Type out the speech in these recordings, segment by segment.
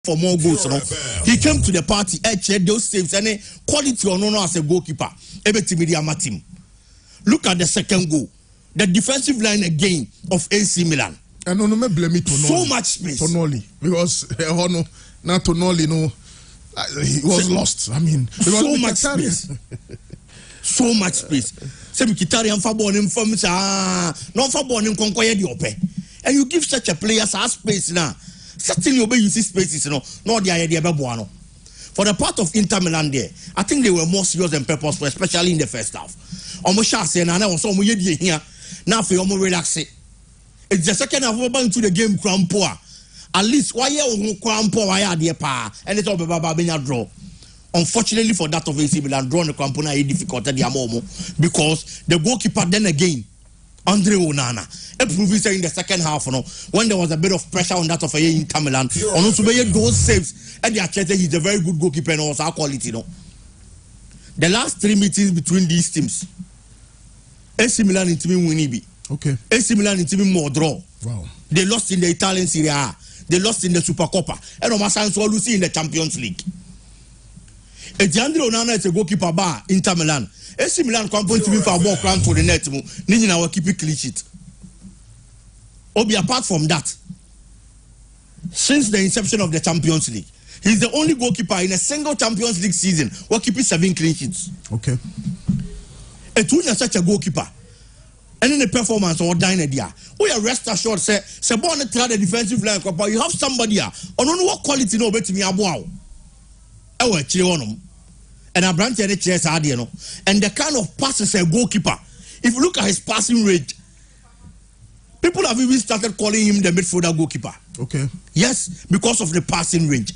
for more goals. You know? He came to the party, checked those saves, and quality or no as a goalkeeper. Team. Look at the second goal. The defensive line again of AC Milan. And no blame it so much space. Tonoli, because not Tonoli, he was lost. I mean, so much space. So much space. Some Kitarian Fabon him from no Fabon him conquer the open. And you give such a player as space now. Certainly obey you see spaces, not the idea of Buano. For the part of Inter Milan there, I think they were more serious and purposeful, especially in the first half. Almost and I was almost here. Now for almost relax it. It's the second half we're going to the game crampoa. At least why you crampoa why are there pa and it's all about being a draw. Unfortunately for that of AC Milan, drawing the crampona is difficult at the Amomo because the goalkeeper then again, Andre Onana, improved in the second half, when there was a bit of pressure on that of Inter Milan, on also made those saves, and the Achete he's a very good goalkeeper and also our quality, The last 3 meetings between these teams, AC Milan into me Winibi. Okay. AC Milan into me more draw. Wow. They lost in the Italian Syria A. They lost in the Supercoppa. And Omasan so losing in the Champions League. Andre Onana is a goalkeeper bar Inter Milan. AC Milan come point to me for a ball crown to the net. Nini our keep it clean sheet. Obi, apart from that, since the inception of the Champions League, he's the only goalkeeper in a single Champions League season who keeping 7 clean sheets. Okay. And when you're such a goalkeeper, and in the performance or dying idea, we are rest assured say born try the defensive line, but you have somebody here on what quality no better me wow. I will chill on them. And I branch the chairs are there, and the kind of passes a goalkeeper. If you look at his passing rate, people have even started calling him the midfielder goalkeeper. Okay. Yes, because of the passing range.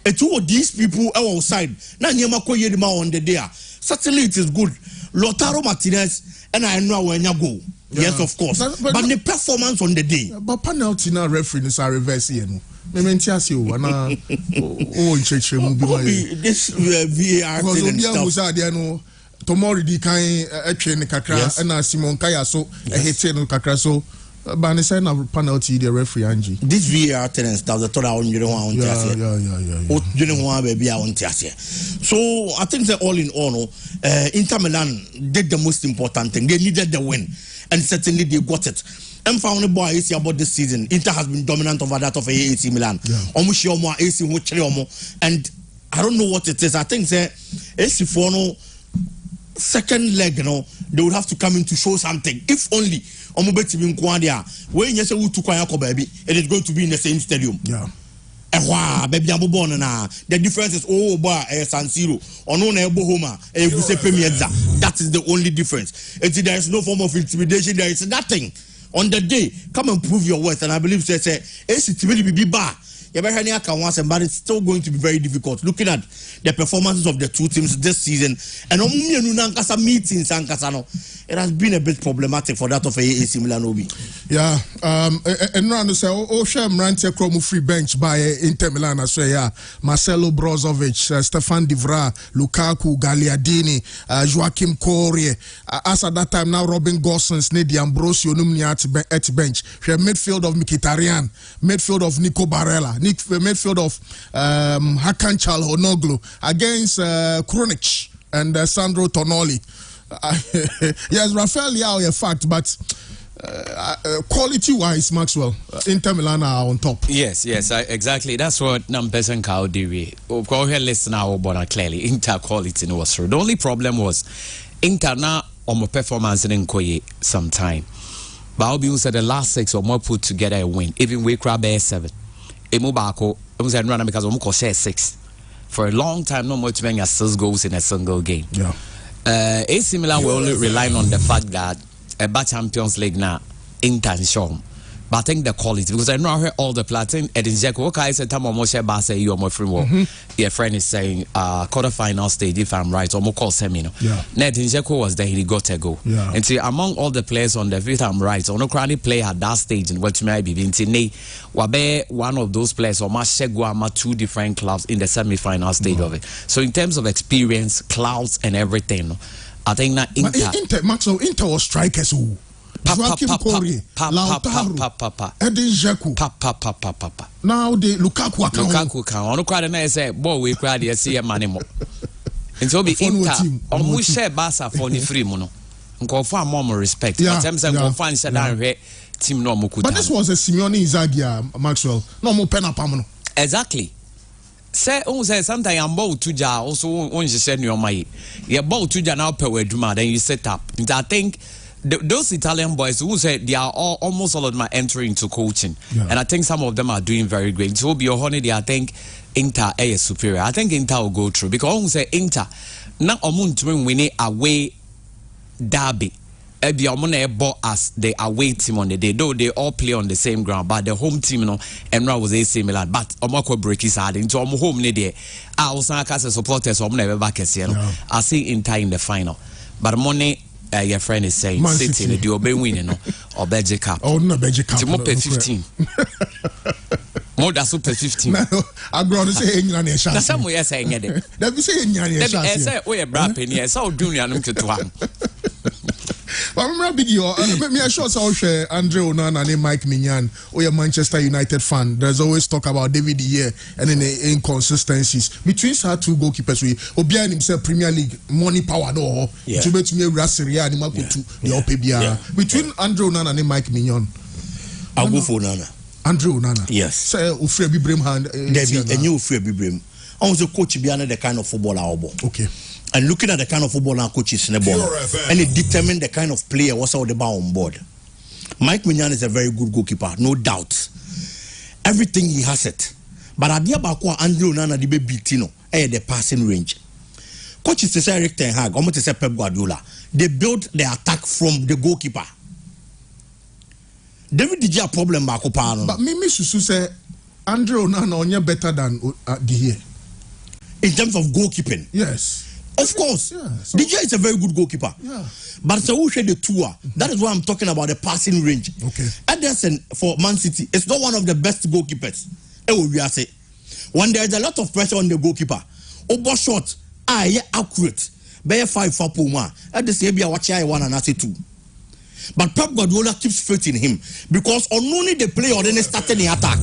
And two of these people are outside. Now on the day. Certainly it is good. Lautaro Martinez and I know when you go. Yeah. Yes, of course. But the performance on the day. But penalty now referee is a reverse here. This VAR tomorrow the kind train kakra and Simon Kaya so a hit kakra so but they say na penalty the referee Angie. This VAR thing and stuff the thought I want you know yeah. So I think that all in all Inter Milan did the most important thing. They needed the win and certainly they got it. I'm found a boy AC about this season. Inter has been dominant over that of AC Milan. Almost more AC and I don't know what it is. I think that AC for no second leg, they would have to come in to show something. If only when you say baby, it is going to be in the same stadium. Yeah. Baby, the difference is San Siro or no Homa. That is the only difference. There is no form of intimidation. There is nothing. On the day, come and prove your worth, and I believe they say it's really be bar. But it's still going to be very difficult. Looking at the performances of the two teams this season, and meetings, it has been a bit problematic for that of AC Milan. Yeah, and now say, Sham Rantia Chromo free bench by Inter Milan. So yeah, Marcelo Brozovic, Stefan Divra, Lukaku, Gagliardini, Joachim Correa. As at that time now, Robin Gosens, Nedi Ambrosio, Numniat at bench. Midfield of Mkhitaryan, midfield of Nico Barella. Midfield of Hakan Çalhanoğlu against Krunic and Sandro Tonali. Yes, Rafael Leao a fact, but quality-wise, Maxwell, Inter Milan are on top. Yes, exactly. That's what Nampesan Kao did. Go ahead, listen now, but clearly Inter quality was true. The only problem was Inter now on my performance in Koye sometime. But I'll be said the last 6 or more put together a win. Even we grab 7. Emubako, I was running because we share 6 for a long time. No more to bring 6 goals in a single game. Yeah. AC Milan were only relying on the fact that a Champions League now intention. But I think the quality, because I know I heard all the platinum Edin Dzeko. Okay, I said, Tamamo Basa, you are my friend. Your friend is saying, quarterfinal stage, if I'm right, or more call seminar. Yeah. Edin Dzeko was there, he got a goal. Yeah. And see, among all the players on the, if I'm right, or no crowd play at that stage, in what may be Wabe, one of those players, or Mashegwama, 2 different clubs in the semi-final stage of it. So, in terms of experience, clouds, and everything, I think that Inter Maxwell, Inter was strikers who. Joachim Corey, Lautaro, Edin Dzeko. Now the Lukaku account. On quite a nice ball we cried the see a money more. And so be Inter on we share Basa for the free mono. And call for more respect. Yeah, but I'm find said team no Mukuta. But this was a Simeone Inzaghi, Maxwell. No more pen up. Exactly. Say sometimes I'm about to ja also on you said your my you're about to ja now per weduma then you set up. And I think those Italian boys who say they are almost all of them are entering into coaching, and I think some of them are doing very great. So be your honey, I think Inter is superior. I think Inter will go through because I say Inter now to win away derby. Ebi omuna bought as the away team on the day, though they all play on the same ground, but the home team, Emra was AC Milan, but Omako break his hard into home day. I was not as a supporters, never back as I see Inter in the final, but money. Your friend is saying City in the obey winning or Belgium Cup. Oh, no, Belgium Cup. More 15. More than super 15. I'm going to say England. That's some way saying it. Let me say England. I say, we are brapping here. So, Junior, I'm to one. But I'm big you. Let me assure you, Andre Onana and Mike Mignon, or a Manchester United fan. There's always talk about David here and then the inconsistencies between our two goalkeepers. We Obian himself Premier League money power no. To bet me Syria A the between Andre Onana and Mike Mignon. I'll go for Onana. Andre Onana. Yes. Say Ufrebi Brim hand. Debbie, a new Ufrebi Brim. I was a coach behind the kind of football album. Okay. And looking at the kind of football our coaches in the ball, and it determined the kind of player was out the bar on board. Mike Mignon is a very good goalkeeper, no doubt. Everything he has it. But at the Abakwa Andrew Nana the baby Tino, the passing range. Coaches say Eric Ten Hag, almost say Pep Guardiola. They build the attack from the goalkeeper. David did a problem back up. But me Susu say Andrew Nana only better than Didier. In terms of goalkeeping. Yes. Of course, DJ is a very good goalkeeper. Yeah. But so who share the tour? That is why I'm talking about the passing range. Okay. Ederson for Man City is not one of the best goalkeepers. When there is a lot of pressure on the goalkeeper, over shot, accurate. Bear 5 for Puma. At the same time, watch I 1 and I say 2. But Pep Guardiola keeps faith in him because only the player already started the attack,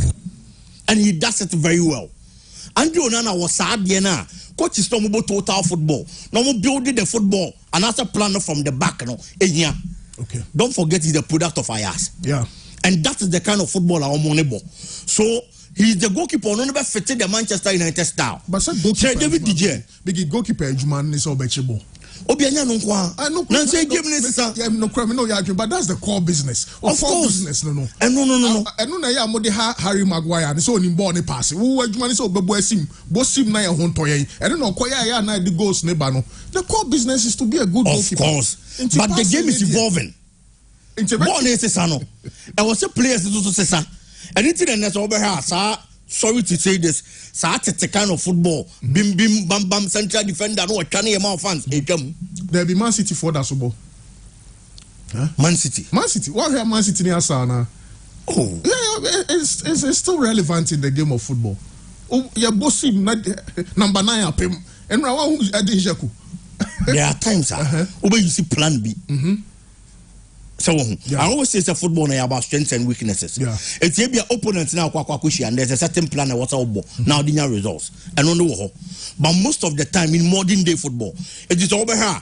and he does it very well. Andrew Onana was sad now. Coach is not about total football. No more building the football and also planner from the back. Okay. Don't forget he's the product of Ayas. Yeah. And that is the kind of football our money. So he's the goalkeeper. No never fitted the Manchester United style. But some goalkeeper. David DJ. Big goalkeeper. Juman is all betchable. Obianya no kwa. No criminal argument, but that's the core business. Of course. Business, no. And no. And no, ya mo de Harry Maguire. And so in born pass. Who Juman is all bosim. Bosim na ya hontoye. And no koya ya na the goals nebano. The core business is to be a good goalkeeper. Of course. But the game is evolving. Born is sano. I was a player to say anything that's over here, sir. Sorry to say this. It's the kind of football. Bim bim bam bam central defender. No, can you amount fans? There be Man City for that subo. Man City. What have Man City near Sana? Oh, yeah, it's still relevant in the game of football. Oh, yeah, bossy number 9 up him. And now who's at the there are times, where you see plan B. So I always say it's a football about strengths and weaknesses. Yeah. It's maybe an opponent now and there's a certain plan of what's our ball. Now the results. And on the whole. But most of the time in modern day football, it is over here.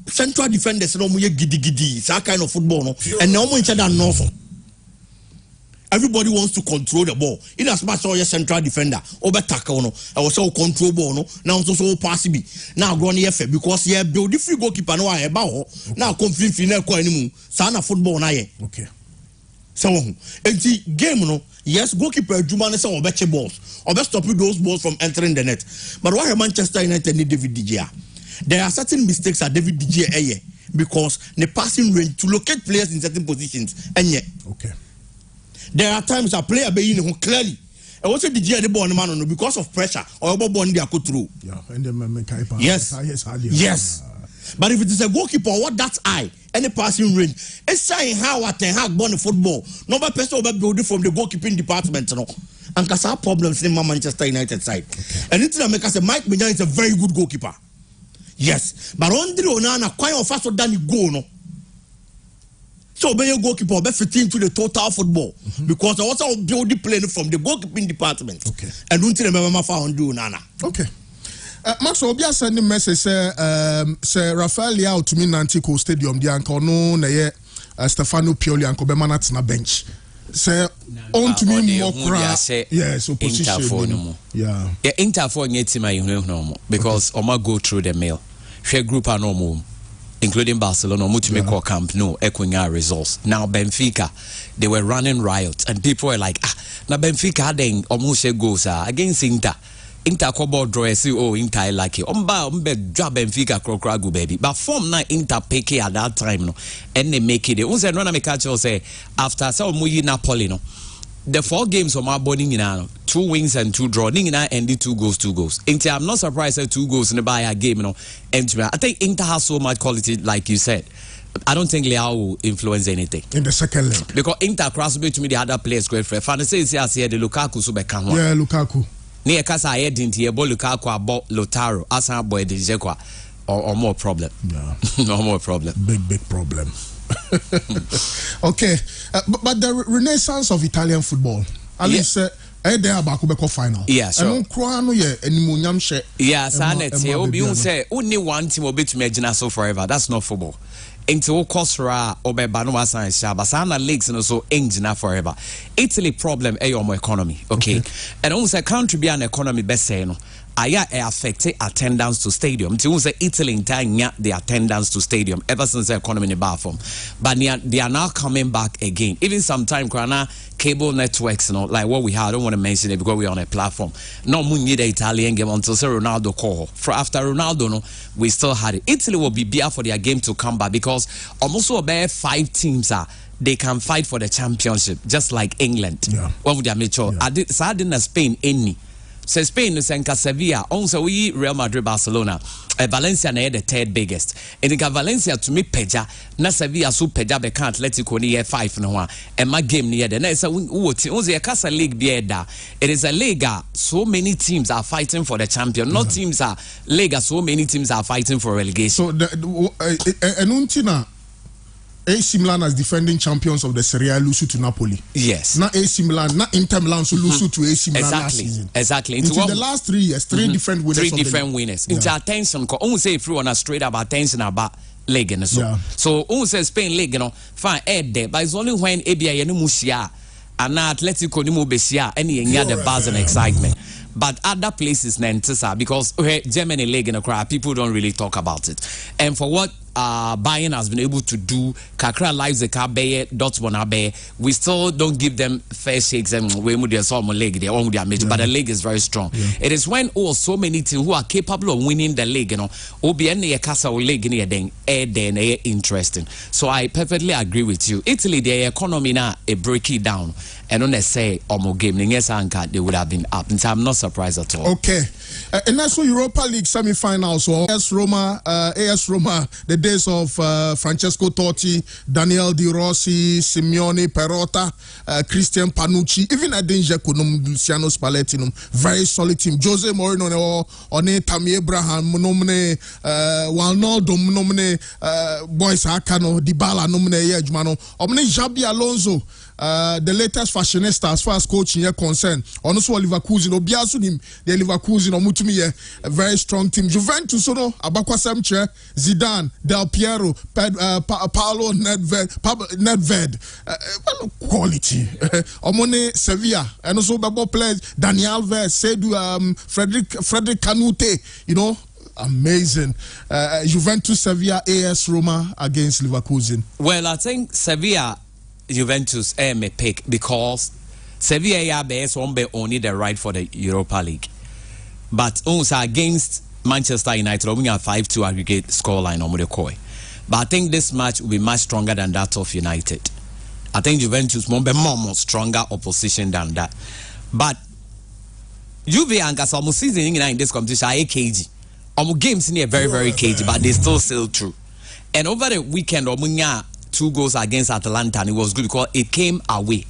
Central defenders no more giddy. It's that kind of football, no. And no more each other north. Everybody wants to control the ball. In as much as your central defender, over tackle, no, I was so control ball, no. Now so pass be. Now go on here because you build the free goalkeeper no I about. Now come free no anymore. Sana football na ye. Okay. So the game, no. Yes, goalkeeper Juman is some better balls. Or best stop those balls from entering the net. But why Manchester United need David De Gea? There are certain mistakes at David De Gea because the passing range to locate players in certain positions and yet. Okay. There are times a player be in clearly. I also did the ball man because of pressure or ball they are through. Yeah, and then yes. But if it is a goalkeeper, what that eye, any passing range, it's saying how Ten Hag born the football. Nobody person over building from the goalkeeping department, no. And because our problems in Manchester United side. Okay. And it's make us say Mike Mignon is a very good goalkeeper. Yes, but Andre Onana quite faster than he go no. So be your goalkeeper be fit into the total football because I also build the plane from the goalkeeping department. Okay. And don't tell me found do nana. Okay. Max Obia send a message say Rafael Leao to me Nantico Stadium the anko no na ye Stefano Pioli anko be manat na bench. Say on to me more yes opposition. Yeah. Yeah, Inter for nyetima you because Oma go through the mail. Share group are normal. Including Barcelona, Mutimeko Camp, no, echoing results. Now Benfica, they were running riots, and people were like, now Benfica had almost goals against Inter. Inter kobo draw Inter like it. Umbe drop Benfica krokragu baby. But form na Inter pick at that time no, and they make it. Unse no na me catch say after so muyi Napoli no. The 4 games of my body, 2 wins and 2 draws. Ningina ended 2 goals. Inter, I'm not surprised at 2 goals in the buy game, And I think Inter has so much quality, like you said. I don't think Leao will influence anything in the second leg because Inter cross to me the other players great friend. Fantasy is here the Lukaku so back one. Yeah, Lukaku. Near Casa I didn't hear Lukaku about Lotaro as a boy the or more problem. Yeah. No more problem. Big problem. Okay, but the renaissance of Italian football, at least they are back to final. Yeah, sure. Yeah, Sanet, you say only one team will be to imagine so forever. That's not football. Into Kosra or Banua Science, Basana leagues and also engine forever. Italy problem a your economy, okay? And also country be an economy best say no. Aya affected attendance to stadium. To say Italy in time the attendance to stadium ever since the economy in the bar form. But they are now coming back again. Even sometime cable networks, like what we have, I don't want to mention it because we're on a platform. No we need the Italian game until say Ronaldo call. For after Ronaldo, no, we still had it. Italy will be beer for their game to come back because almost about 5 teams they can fight for the championship, just like England. Yeah. What would they make sure? I didn't Spain any. So Spain is in Sevilla. Also, we Real Madrid, Barcelona, Valencia na the 3rd biggest. And in Valencia to me Peja, na Sevilla so Peja be can Atletico near 5 no one. And my game near the next a Casa League be there. It is a Lega. So many teams are fighting for the champion. Not teams are Lega. So many teams are fighting for relegation. So Enuntina. AC Milan as defending champions of the Serie A lose to Napoli. Yes. Not AC Milan, not Inter Milan, so lose to AC Milan last season. Exactly. Into the last 3 years, 3 different winners. 3 different winners. Into attention, only say if you want to straight up attention about league and so. Yeah. So only say Spain league, fine, there, but it's only when ABA and Musia and Atletico ni Mubesia any the buzz and excitement. But other places, because Germany league in a crowd, people don't really talk about it. And for what Bayern has been able to do, Kakra Leipzig, Dortmund, we still don't give them fair shakes and we league, they own their major, but the league is very strong. Yeah. It is when so many teams who are capable of winning the league, OBN Casa league interesting. So I perfectly agree with you. Italy, their economy now break it down. And when they say game, they would have been up. And so I'm not surprised at all. Okay. And that's Europa League semi-finals. So AS Roma, the days of Francesco Totti, Daniel Di Rossi, Simeone Perotta, Christian Panucci, even Adinje Luciano Spalletti, very solid team. Jose Mourinho, One Tammy Abraham, nomine Walnaldo, nomine Boys Akano, Dybala, nomine Yejmano, omne Xabi Alonso. The latest fashionista as far as coaching is concerned. Also, Leverkusen, Obiasunim, the Leverkusen, Omutumi, a very strong team. Juventus, Abakwa Semche, Zidane, Del Piero, Paolo Nedved, quality. Omone Sevilla, and also Babo players, Daniel Alves, Seydou, Frederic Canute, amazing. Juventus, Sevilla, AS Roma against Leverkusen. Well, I think Sevilla. Juventus may pick because Sevilla only the right for the Europa League, but also against Manchester United, we have 5-2 aggregate scoreline on the coin. But I think this match will be much stronger than that of United. I think Juventus will be more stronger opposition than that. But Juve and Gasol season in this competition are cagey. Games in very cagey, but they still sail through. And over the weekend, 2 goals against Atalanta, and it was good because it came away.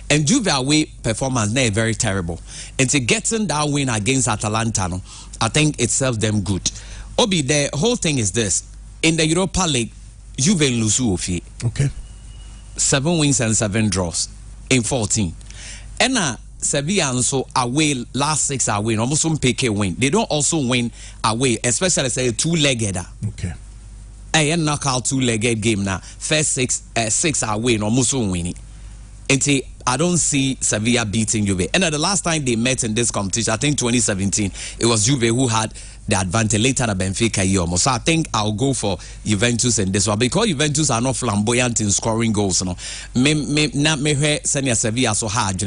And Juve away performance now very terrible. And to getting that win against Atalanta, I think it served them good. Obi, the whole thing is this: in the Europa League, Juve lose. Okay. 7 wins and 7 draws in 14. And Sevilla also away last 6 away, almost some PK win. They don't also win away, especially say 2-legged. Okay. And knockout 2-legged game now. First 6 away, almost winning. And I don't see Sevilla beating Juve. And the last time they met in this competition, I think 2017, it was Juve who had the advantage later than Benfica. So I think I'll go for Juventus in this one because Juventus are not flamboyant in scoring goals. No, me senior Sevilla so hard.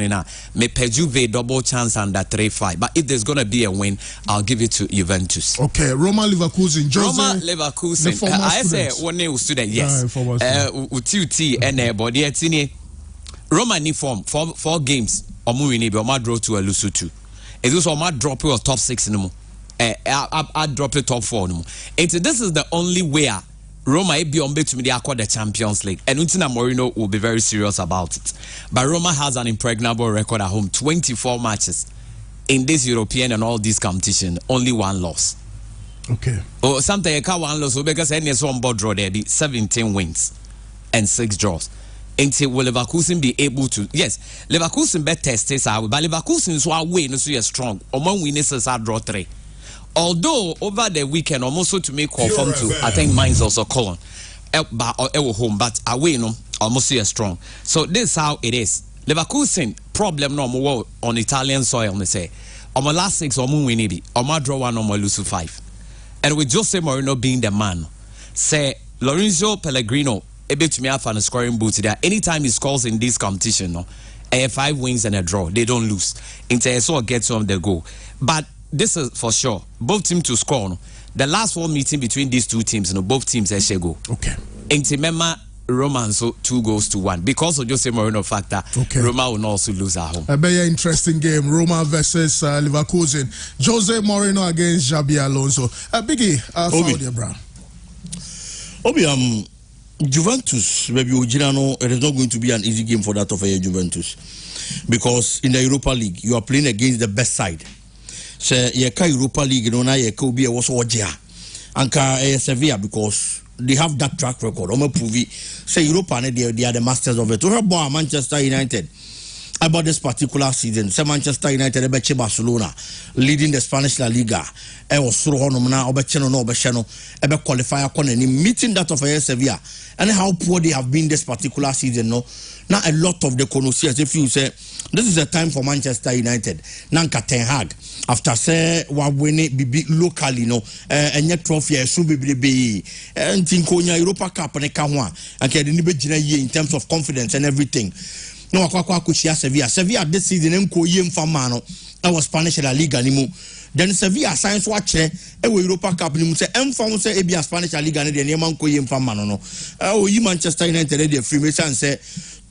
Me Juve double chance under 3-5. But if there's gonna be a win, I'll give it to Juventus. Okay, Roma Leverkusen. Roma Leverkusen. I say one new student. Yes. UT and body. Roma in form 4 games. Omu draw to a lose 2. It's also Oma drop your top 6 in the I drop the top 4 no. And this is the only way Roma be on to me they acquire the Champions League. And Untina Mourinho will be very serious about it. But Roma has an impregnable record at home, 24 matches in this European and all these competition, only 1 loss. Okay. Oh, something like 1 loss because any one board draw there be 17 wins and 6 draws. Until will Leverkusen be able to? Yes, Leverkusen bet test this out, but Leverkusen so away no so strong. Among winners are draw 3. Although over the weekend, almost to make confirm to, I think mine's also Cologne, home, but away no almost strong. So this is how it is. Leverkusen problem no more on Italian soil. Me say, on my last 6 omu win be, on my draw 1 on my lose 5, and with Jose Mourinho being the man, say Lorenzo Pellegrino. To me have a scoring boot there. Anytime he scores in this competition, no, 5 wins and a draw, they don't lose. Inter so gets on the goal. But this is for sure. Both teams to score. No. The last 1 meeting between these 2 teams, no, both teams actually go. Okay. Inter remember Roma so 2-1 because of Jose Mourinho factor. Okay. Roma will not also lose at home. A very interesting game. Roma versus Leverkusen. Jose Mourinho against Xabi Alonso. Biggie, Claudia Brown. Obi Juventus, maybe Ojirano, it is not going to be an easy game for that of Juventus. Because in the Europa League, you are playing against the best side. So, Europa League, you know, you be also Ojia. Anka Sevilla, because they have that track record. Say Europa, they are the masters of it. To her boy, Manchester United. About this particular season, say Manchester United, Ebeche Barcelona, leading the Spanish La Liga. Was through Honomana, Obecheno, Obecheno, Ebe qualifier corner, meeting that of Sevilla, and how poor they have been this particular season. No, now a lot of the connoisseurs, if you say this is a time for Manchester United, Nanka Ten Hag, after say what win it be locally, no, and yet trophy, soon be and Tinkonia Europa Cup and a Kawa, and can in terms of confidence and everything. No, Sevilla this season enko yem famano. I was Spanish La Liga nimu. Then Sevilla science watch Europa Cup nimu say emfam say ebia Spanish La Liga ne de neman ko yem famano no. Yi Manchester United dey free me say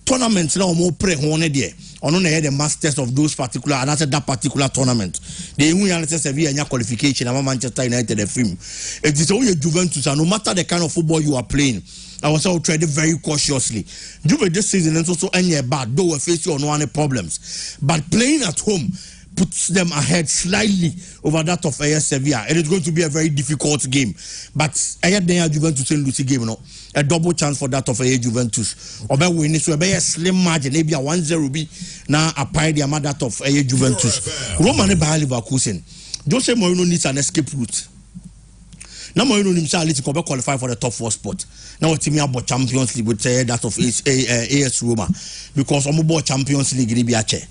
tournament na omo pre ho ne de. Ono na the masters of those particular and that's that particular tournament. They who yan say Sevilla nya qualification na Manchester United free. It is only Juventus and no matter the kind of football you are playing. I was all treading very cautiously. Juve this season and also any bad, though we're facing on one problems. But playing at home puts them ahead slightly over that of Sevilla. It is going to be a very difficult game. But I had the Juventus in Lucy game, no, a double chance for that of Juventus. Or by winning, so a slim margin, maybe a 1-0 be now a pie the amount that of Juventus. Roma ne by Leverkusen. Jose Mourinho needs an escape route. Now Mourinho himself needs to qualify for the top 4 spot. Now what team about Champions League would say that of AS Roma because I'm about Champions League in Ibiache.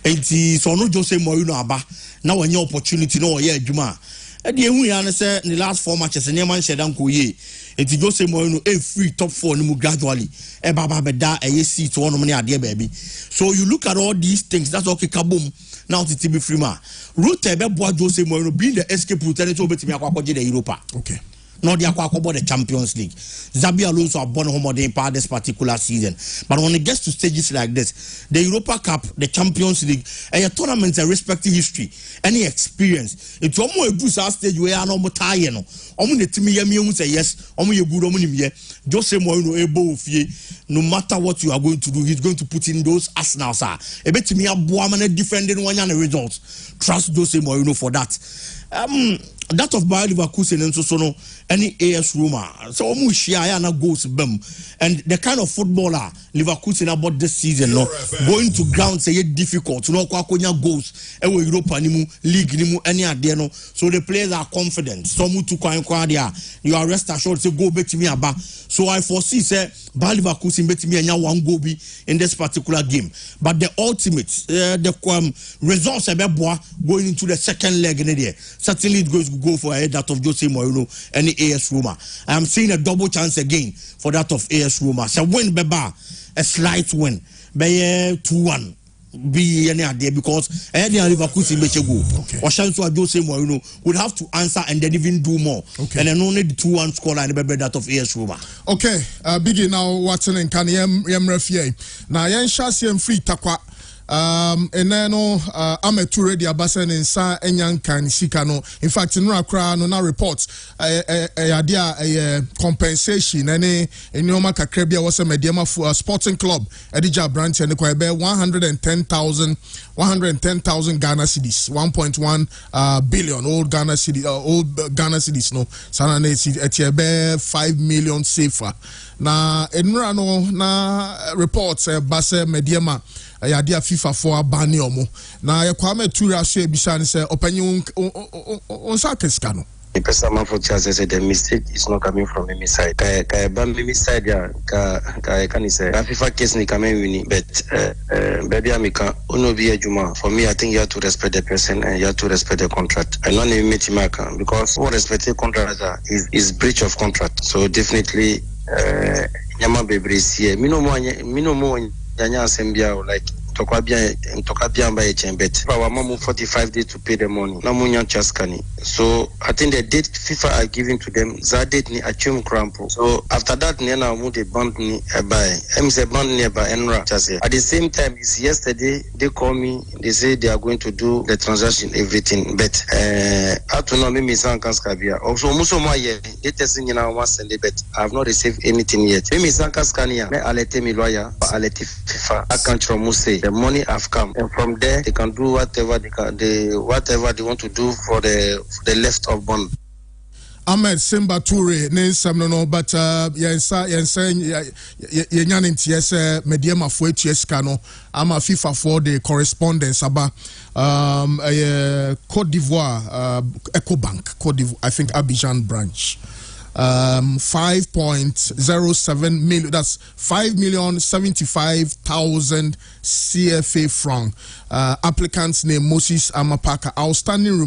And so no Jose Mourinho aba now when your opportunity no yeah Juma. And the we say in the last 4 matches and man said uncle ye. And Jose Mourinho a free top 4 no gradually. E baba beda e seat one money there baby. So you look at all these things that's okay kaboom. Now to TB Freema. Route ebe Jose Mourinho being the escape route and so betimi akwakoje the Europa. Okay. Not the Aquacobo, the Champions League. Xabi Alonso are born home in part this particular season. But when it gets to stages like this, the Europa Cup, the Champions League, and your tournaments are respective history, any experience. It's almost a boost stage where I know more tired. The team say yes, you good Jose Mourinho able no matter what you are going to do, he's going to put in those arsenals. A bit to me a defending one and results. Trust Jose Mourinho for that. that of Bayer Leverkusen and so any AS Roma. So almost share na goals bem. And the kind of footballer Leverkusen about this season, no going to ground say difficult. No kwakonya goals. Ewe Europa nimu league nimu any ade no. So the players are confident. Some to kwa there. You are rest assured say go bet me aba. So I foresee say Bayer Leverkusen bet me anya one goal be in this particular game. But the ultimate the results going into the second leg in there. Certainly it goes to go for that of Jose Mourinho and the AS Roma. I am seeing a double chance again for that of AS Roma. So win beba a slight win. Be 2-1. Be any idea because any Leverkusen make a go. Or chance to Jose Mourinho would have to answer and then even do more. And then only the 2-1 score line be that of AS Roma. Okay, Biggie now Watson and can yem refie. Now yen shasi free takwa. And then I'm a tour ready abasen in Sa Enyan kan Sikano. In fact, in Rakra no reports a compensation any in Yoma Kakrebia was a medium for a sporting club Edija branch and the 110,000 Ghana cedis, 1.1 billion old Ghana cedis no Sanane etiebe 5 million safer. Na enrano na reports base mediama yadia FIFA for abani omo na yakwame tura so ebisa ni say opanyi onsa keskano the person for chance said the mistake is not coming from me side ka mimi side ya ka can say FIFA case ni coming wini but baby amika ono bi ejuma for me I think you have to respect the person and you have to respect the contract and not even meet maka because what respecting contract is breach of contract so definitely nyama bebresi mino mo nyanya sembia like Tokabia by Chembet. Our mom 45 days to pay the money. Namunya Chaskani. So I think the date FIFA are giving to them, that date ni achum crampo. So after that, Nena moved the band ni by MC band nearby Enra. At the same time, it's yesterday they call me, they say they are going to do the transaction, everything. But I don't know maybe some Kaskabia. Also Muso Maya, they testing in our once and but I have not received anything yet. Maybe some Kaskania, me alete mi lawyer, alete FIFA. I can't Muse. The money have come, and from there they can do whatever whatever they want to do for the left of bond. Ahmed Simba Toure nensam no but yensa yenyanentie medium afo etueska no ama FIFA for the correspondence aba Côte d'Ivoire Ecobank Côte d'Ivoire I think Abidjan branch 5.07 million, that's 5,075,000 CFA franc. Applicant's name Moses Amapaka. Outstanding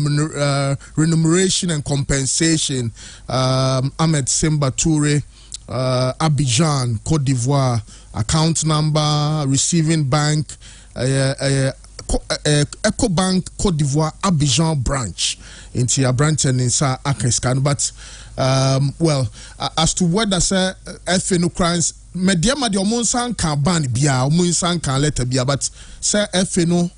remuneration and compensation. Ahmed Simba Toure, Abidjan, Côte d'Ivoire. Account number, receiving bank, Ecobank, Côte d'Ivoire, Abidjan branch. Into your branch and inside Akescan, but well, as to whether say FA no crimes, mediama the omonsan can ban bia, omonsan can let bia, but say FA no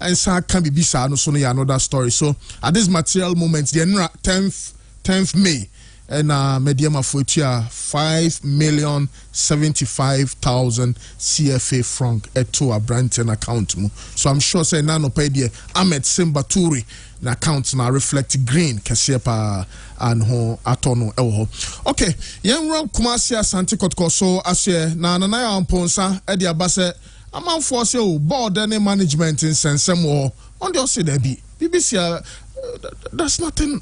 and sa can be bisa no so no another story. So at this material moment, the 10th May, and mediama for 5,075,000 CFA franc to a Branton account. So I'm sure say nano pay the Ahmed Simba Toure na account na reflect green kesiepa and ho atono ewo. Okay, yen ro Kumasi Asante Kotoko so asye na ya amponsa e dia base amanfo se o board and management in sensem wo on the say there be BBC there's nothing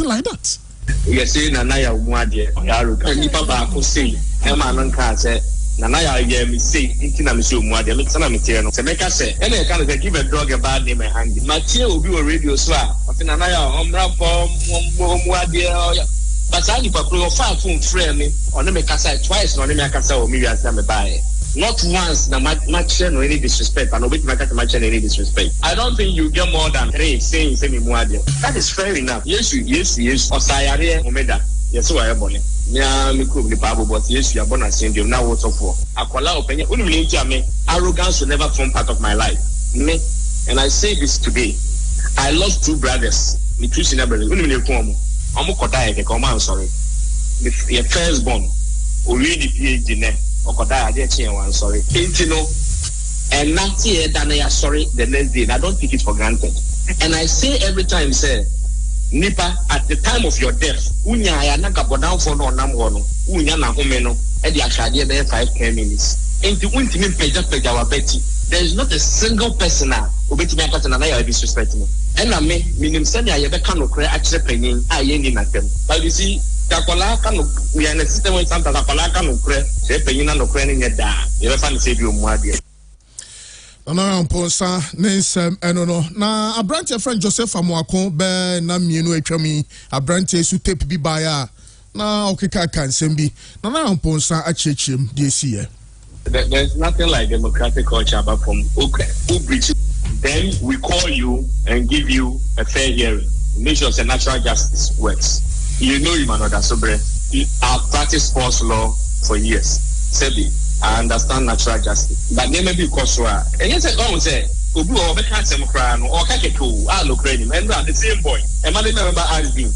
like that. Yes, Nanaya Muadia, Yaruka, Nipa Baku say, Emma Nanka said, Nanaya, me say, Intina Monsieur Muadia, Mixana Material. Semeka say, and I can't give a dog a bad name and handy. Mathieu will be a radio swap. Of Nanaya, Omra for Muadia. But I need to pro 5 phone friend on the Mekasa twice, on the Makasa or maybe as I'm buy. Not once, na much or any disrespect, and obey much any disrespect. I don't think you get more than 3 saying semi muadia. That is fair enough. Yes. Or Sayare Omeda. Yes, so I am born. Yeah, me cook the Bible, but yes, you are born as Indian. Now what's up for? Akwala opinion. Only me. Arrogance will never form part of my life. Me, and I say this today. I lost 2 brothers. Me 2 senior brothers. Only me come. I'm sorry. Your firstborn. Already PhD ne. Okoda one sorry. And not here than I sorry the next day. And I don't take it for granted. And I say every time, say, nipa at the time of your death unya ya na go down for no nam ho no unya na home no e di ahwade be 5-10 minutes enti untimi peja wa beti. There is not a single person obetimi akata na ya disrespect me and me minim send ya be kan no kre akire panyin aye ni na tem but you see takola kan we are in a system where sometimes takola kan no kre se panyin na no kre ni da you be fan say bi o mu ade Honorable Ponsa Nensem enono na abrante friend Joseph Amoako be na mienu atwami abrante su tape bi baya na okeka kansem bi na Ponsa achechim DCE. There's nothing like democratic culture apart from okay who breach then we call you and give you a fair hearing. Make sure the natural justice works. You know you man that sobre I've practiced sports law for years. Sebi I understand natural justice. But there may be because and yes, I don't say, Obu or Beckham Crown or Kakeku, I look ready, and the same boy. A money member asked me,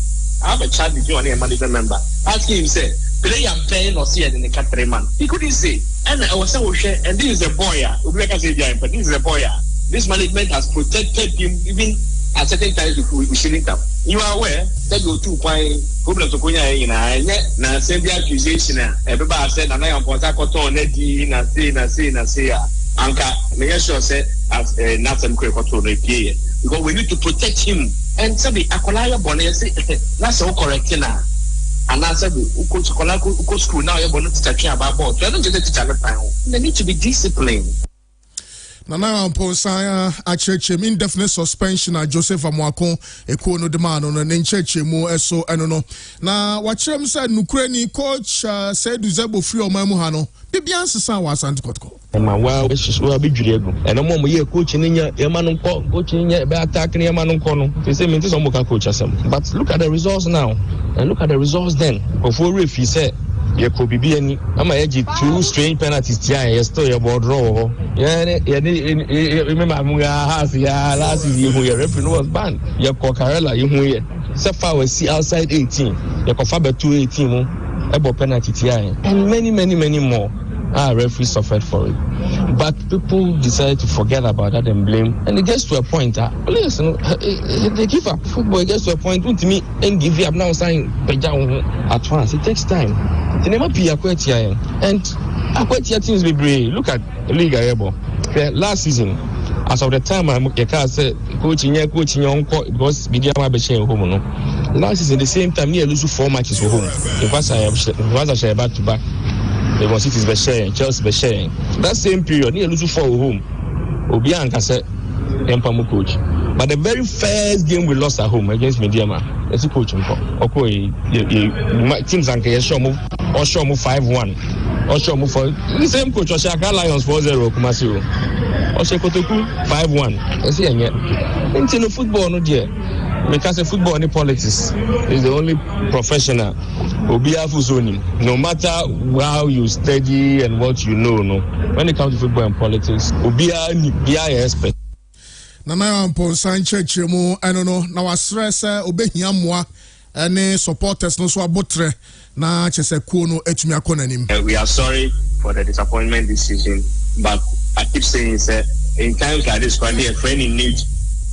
I have a chat with you and a money member. Ask him, say, play and playing or see it in the country man. He couldn't say, and I was so share, and this is a boy, but this is a boy. This management has protected him even at certain times we shouldn't have. You are aware that you two point problem to Konya in na send the accusation. Everybody said, and I am Pontacoto, Nedi, Nasi, Anka, make sure said as a Nathan Krekoto, because we need to protect him. And so the Akolaya Bonnet, that's all correct now. And I said, Uko school now, you're going to teach about both. They don't get to tell they need to be disciplined. Nana Ponsa achechim indefinite suspension a Joseph Amoako eko no demand on an enchechemu eso enono na wachem said nukreni coach said Uzebo free o mamu hano bibian sesa wasanti kotko ma wa so be dwurego eno mo ye coach ni nya e ma no nko coach ni nya be attack ni e ma no nko no they say me nti so mo ka coach asem but look at the results now and look at the results then before referee say ye ko bibi ani ama ye 2 strange penalties tia ye still ye board draw remember mu ya has ya last year who your referee was banned ye ko Karela ye hu ye so far we see outside 18 ye ko fa be 218 mu e bo penalty tia and many more referee suffered for it. But people decided to forget about that and blame. And it gets to a point listen, they give up. Football gets to a point to me and give up now saying at once. It takes time. They never be Aquatia. And Aquatia teams be brave. Look at League Able. Last season, as of the time I said coaching because media be sharing home. Last season the same time we lose 4 matches for home. It was a back to back. They want City's be sharing, Chelsea be sharing. That same period, near lose 4 home. Obianka said, Empamu coach. But the very first game we lost at home against Mediama, it's a coach. Okay, teams and Kayashomu, or show move 5-1, or show move for the same coach, Oshaka Lions 4-0, Kumasio, Oshakotoku 5-1. I see, and yet, into football, no dear. Because football and politics is the only professional who be zoning. No matter how you study and what you know, no. When it comes to football and politics, be a expert. Nana Ponsa chechemu enono na wasrese obehia moa ene supporters no so abotre na chese kuo no etumi akonanim. We are sorry for the disappointment this season, but I keep saying that in times like this, when a friend in need,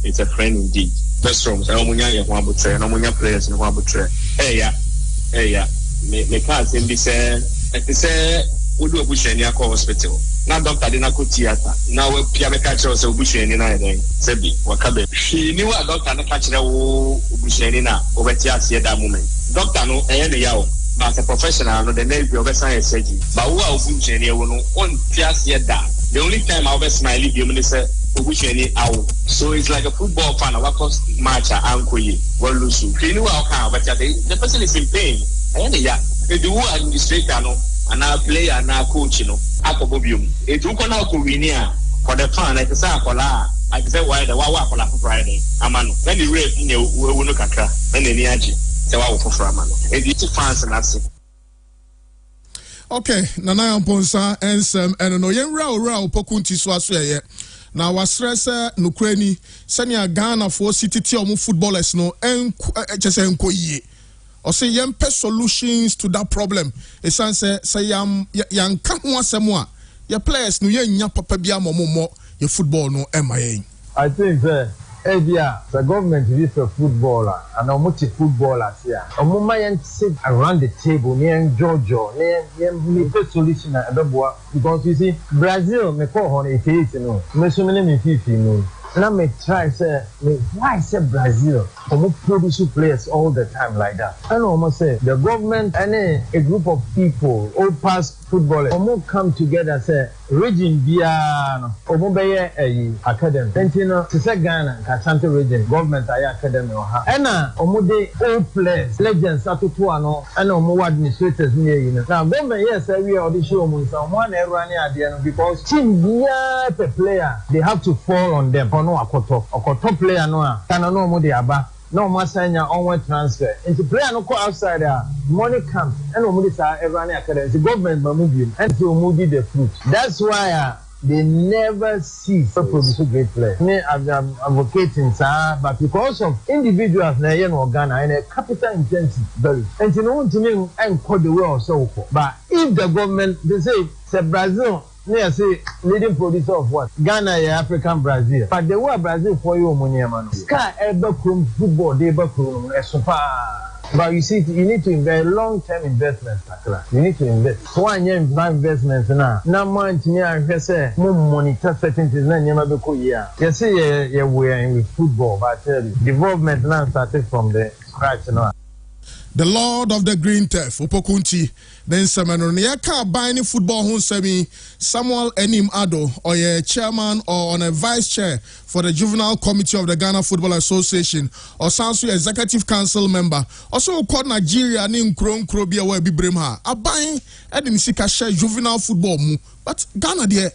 it's a friend indeed. Best rooms, I don't want players in Wabutre. Hey, me can't say this. We do a bush in your hospital. Now, doctor didn't go theater. Now, we have a catcher of bush in United. Sebi, Wakabe. She knew a doctor and a catcher of bush in over theater at that moment. Doctor, no, and yao. As a professional, no, the name of a science surgeon. But who are bush in here? One theater that. The only time I was smiling, you minister. So it's like a football fan. What cost match uncle well lose. You know how but the person is in pain. And the administrator no and now player and now coach, you know, Akobobium. It took on Alcovinia for the fan like a sacola. I said why the Wawa for Friday. Amano. When the rate in your Wunukaka, when the Niaji, the Wawa for Framano. It's fans and that's it. Okay, Nana Ponsa and no yen rao pokunti swaswe. Na wasrese nukreni senia Ghana for city omu footballers no chese enko yie o say yempe solutions to that problem esan say yam ka ho asemo a your players no yenya papa bia momo your football no emaye. I think the government is a footballer and a multi-footballer here. A woman sit around the table near Georgia, near make a solution at the boy because you see, Brazil, me call on 88, you know, me so many 50, you know. And I may try say, why say Brazil? Almost produce players all the time like that. And almost say the government and a group of people, all past footballers, almost come together say region Biano, Omobaye Academy. And you know, to say Ghana, Kasante region, government academy or her. And Omode all players, legends, Atuano, and Omo administrators near you. Now, government, yes, we are the show one running at the end because team the player, they have to fall on them. No, a top player no can no more the aba no masanya onward transfer into player no go outside there money comes and no money say every academy the government move and to move the fruit. That's why they never see to produce great players. Me I'm advocating sir, but because of individuals na here no Ghana and a capital intensive very and you know to me and call the way or so. But if the government they say Brazil me say leading producer of what? Ghana African Brazil. But the way Brazil for you money man. Sky ever come football they ever come super. But you see you need to invest long-term investments. You need to invest. So one year investments now. Now month me I say more monitor certain things na nyama be ko year. You see we are in football but I tell you development now started from the scratch now. The Lord of the Green Turf, Opokunti, then Semenor Niaka buying football who semi Samuel Enim Ado, or a chairman or on a vice chair for the Juvenile Committee of the Ghana Football Association, or Sansu Executive Council member, also called Nigeria Nim Kron Krobia where be Bremha. A buying Edim Sika share juvenile football, but Ghana dear,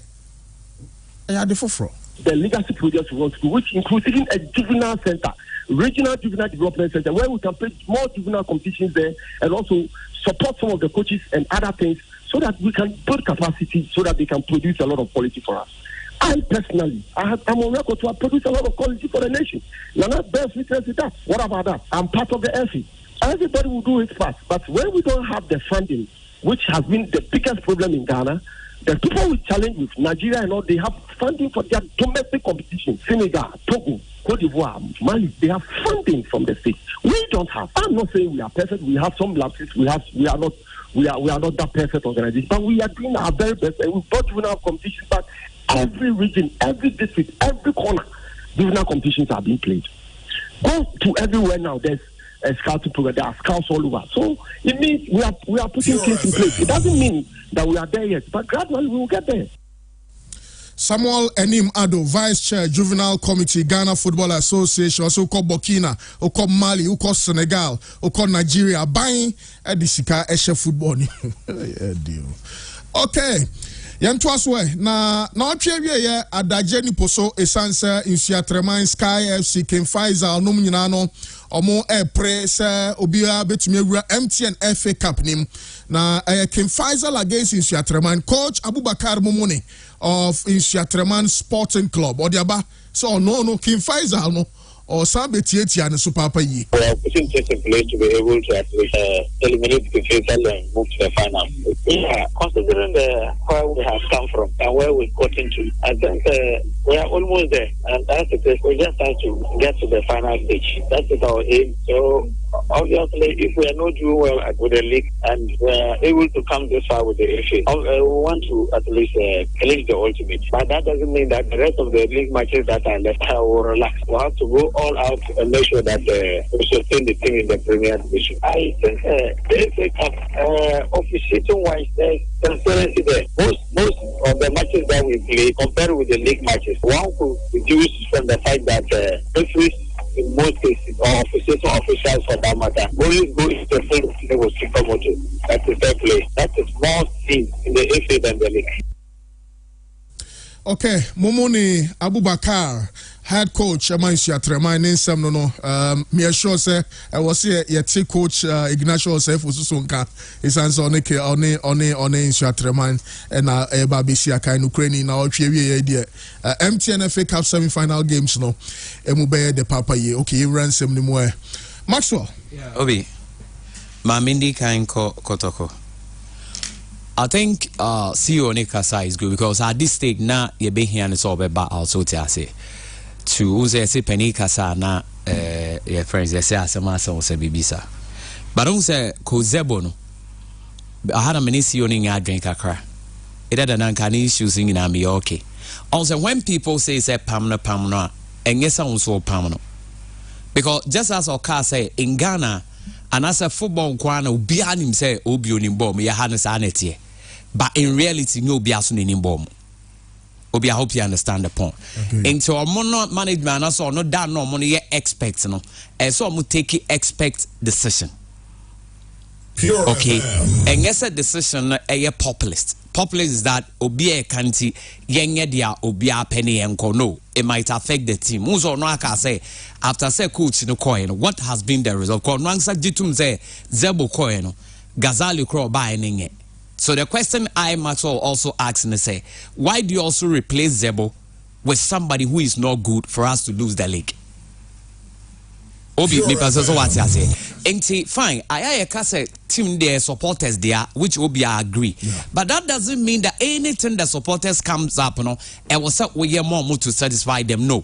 I had the forefront. The legacy project we want to do, which includes even a juvenile center. Regional Juvenile Development Center, where we can play more juvenile competitions there and also support some of the coaches and other things so that we can build capacity so that they can produce a lot of quality for us. I personally, I'm on record to produce a lot of quality for the nation. You're not best witness with that. What about that? I'm part of the FE. Everybody will do its part. But when we don't have the funding, which has been the biggest problem in Ghana, the people we challenge with Nigeria and all, they have funding for their domestic competition. Senegal, Togo, Cote d'Ivoire, Mali, they have funding from the state. We don't have. I'm not saying we are perfect. We have some lapses. We are not that perfect organization, but we are doing our very best. And we've got juvenile competitions, but every region, every district, every corner, juvenile competitions are being played. Go to everywhere now. There's a scouting program. There are scouts all over. So it means we are putting things in place. It doesn't mean that we are there yet, but gradually we will get there. Samuel Enim Ado, Vice Chair, Juvenile Committee, Ghana Football Association, also called Burkina, who called Mali, who called Senegal, who called Nigeria, buying Edisika Eshe football. Okay. Yantwaswe na otwe ye adaje ni poso esanse insuatreman Sky FC King Faisal no nyina no omo epre se obia betumi awura MTN FA Cup nim na King Faisal against insuatreman coach Abubakar Momone of insuatreman Sporting Club odiaba so no King Faisal no or Sabetieti and Super Papa Yi. We are putting things in place to be able to actually eliminate the fatal and move to the final. Yeah, considering where we have come from and where we've gotten to, I think we are almost there. And that's the case. We just have to get to the final stage. That is our aim. So obviously, if we are not doing well with the league and we are able to come this far with the FA, we want to at least clinch the ultimate. But that doesn't mean that the rest of the league matches that are left will relax. We have to go all out and make sure that we sustain the team in the Premier Division. I think the FA Cup, officiating-wise, there's transparency there. Most of the matches that we play, compared with the league matches, one could deduce from the fact that referees in most cases, or officials for that matter, always go into the field with supermoto. That is fair play. That is more seen in the FA than the league. Okay, Momoni Abubakar, head coach, Amansia Tremai, Ninsam no. Me sure say I was here. Yet coach Ignacio Sef Ususunka is answer on Insia Tremai and Babisia kind Ukraine now. Idea MTN FA Cup semi-final games no. Emube de Papa ye. Okay, ransom ni more. Maxwell. Obi, Mamindi kind Kotoko. I think CEO Nikasa is good because at this stage now you be here and it's all about also to say to say penny kasa na your friends they say asema say bibisa but don't say kozebo no I had a many see owning a drink kakra it had an uncanny issues in me okay also when people say pamno and yes sound so pamno because just as Oka say in Ghana and as a football kwana obi anim say obi onim bom ya hanes anetie but in reality no obi aso nim bom obi I hope you understand the point into omo management na so no da no omo ye expect no e so omo take expect decision pure okay and yes a decision a populist is that obi e kanti yenye dia obi a penny enko no it might affect the team muso no aka say after say coach no coin what has been the result ko no ansa jitum say zebo coin no Gazali crow by ninge. So the question I must also ask and say, why do you also replace Zebo with somebody who is not good for us to lose the league? Obi, because that's what I say. And fine, I say team there, supporters there, which Obi I agree. Yeah. But that doesn't mean that anything the supporters comes up, and was up we more to satisfy them. No.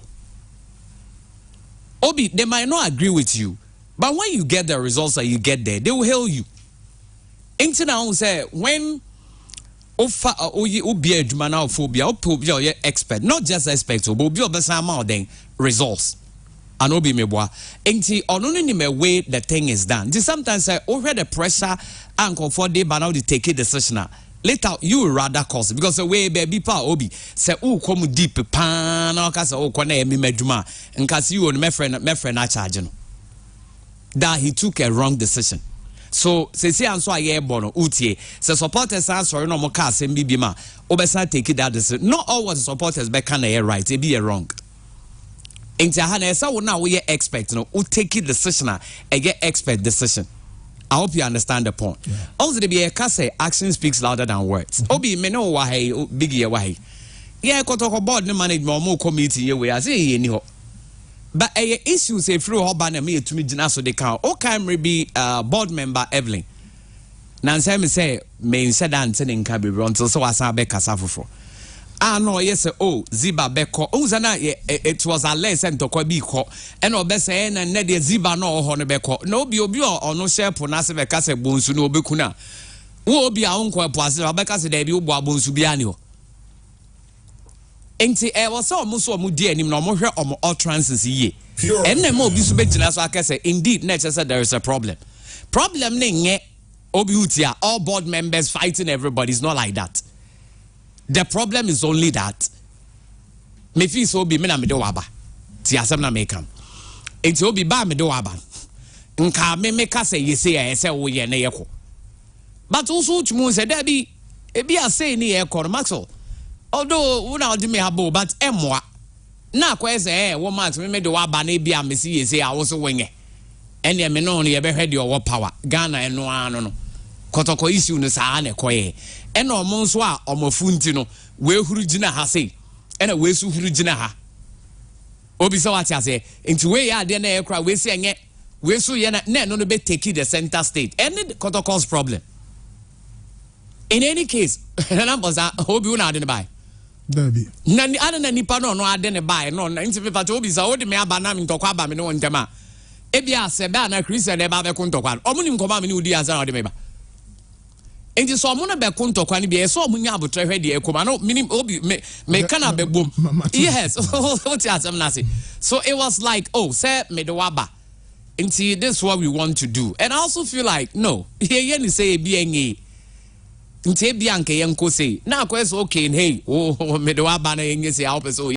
Obi, they might not agree with you, but when you get the results that you get there, they will hail you. Ain't now say when obi adwuma phobia obi expert not just expert but obi obesama then results and obi meboa enti ono ni me way the thing is done. Sometimes say over the pressure and comfort dey but now they take a decision later you will rather cause it because the way baby pa obi say o come deep pa na ka say o ko na emi madwuma nka see you on my friend na charge no that he took a wrong decision. So say and so aye bono utie say supporters are sorry no mo ka asem bibi ma obesa take that decision. Not all what supporters be can right e be wrong enti ha na esa wo na we expect no u take it decision a get expert decision. I hope you understand the point. Yeah. Also the be ka say action speaks louder than words. Obi me no wa hey big ye wa hey yeah kotoko board no management mo committee ye we as ye ni ho. But issues a free hobby and me to me dinner so they can all can be board member Evelyn. Nancy me say me said and can be run till so as I be kasafo. Ah no yes oh Ziba beko uzana it was a lesson to kwa biko and obe say na ne de Ziba no ho ne beko no obi ono share po na se beka se bonsu no obekuna wo obi a onko po ase beka se da bi obo abonsu bi ani ho. Enti was so muso mu di anim na omo hwe omo utterances ye enne ma obi so begina so akese indeed nature said there is a problem ne nye obi utia all board members fighting everybody is not like that. The problem is only that me fi so obi me na me de waba ti asem na me kam enti obi ba me de waba nka me ka say ye say e say wo ye na ye ko but also tumu say that be e bi asay ni ye ko Maxwell. Although we now do me habo, but emwa na kwese wo max me do aba na bia me see say I also wenye ene me no ye be hwede your power Ghana eno ano no kotoko issue no saa na koye ene omo nso a omofunti no we huru gina ha sei ene we su huru gina ha obi so what say into we ya de na e kra we say enye we su ye na no be take the center state any kotoko's problem in any case na boza obi una de buy Dabi. Nani ana nipa no ade ne buy no na nti pepa to obi za odi me aba na me ntokwa aba me no ntema e bia se be na Christian e ba be ko ntokwa omo ni nkoma me ni odi azan odi me ba enti so omo na be ko ntokwa ni bia so omo nya abotre hwe de ekoma no mini obi me kana be bom yes what you asem na say so it was like oh say me do aba enti this is what we want to do and I also feel like no ye ni say e bia enye nti bia nke yenko say na kwese okay hey oh me do aba na yenye say help us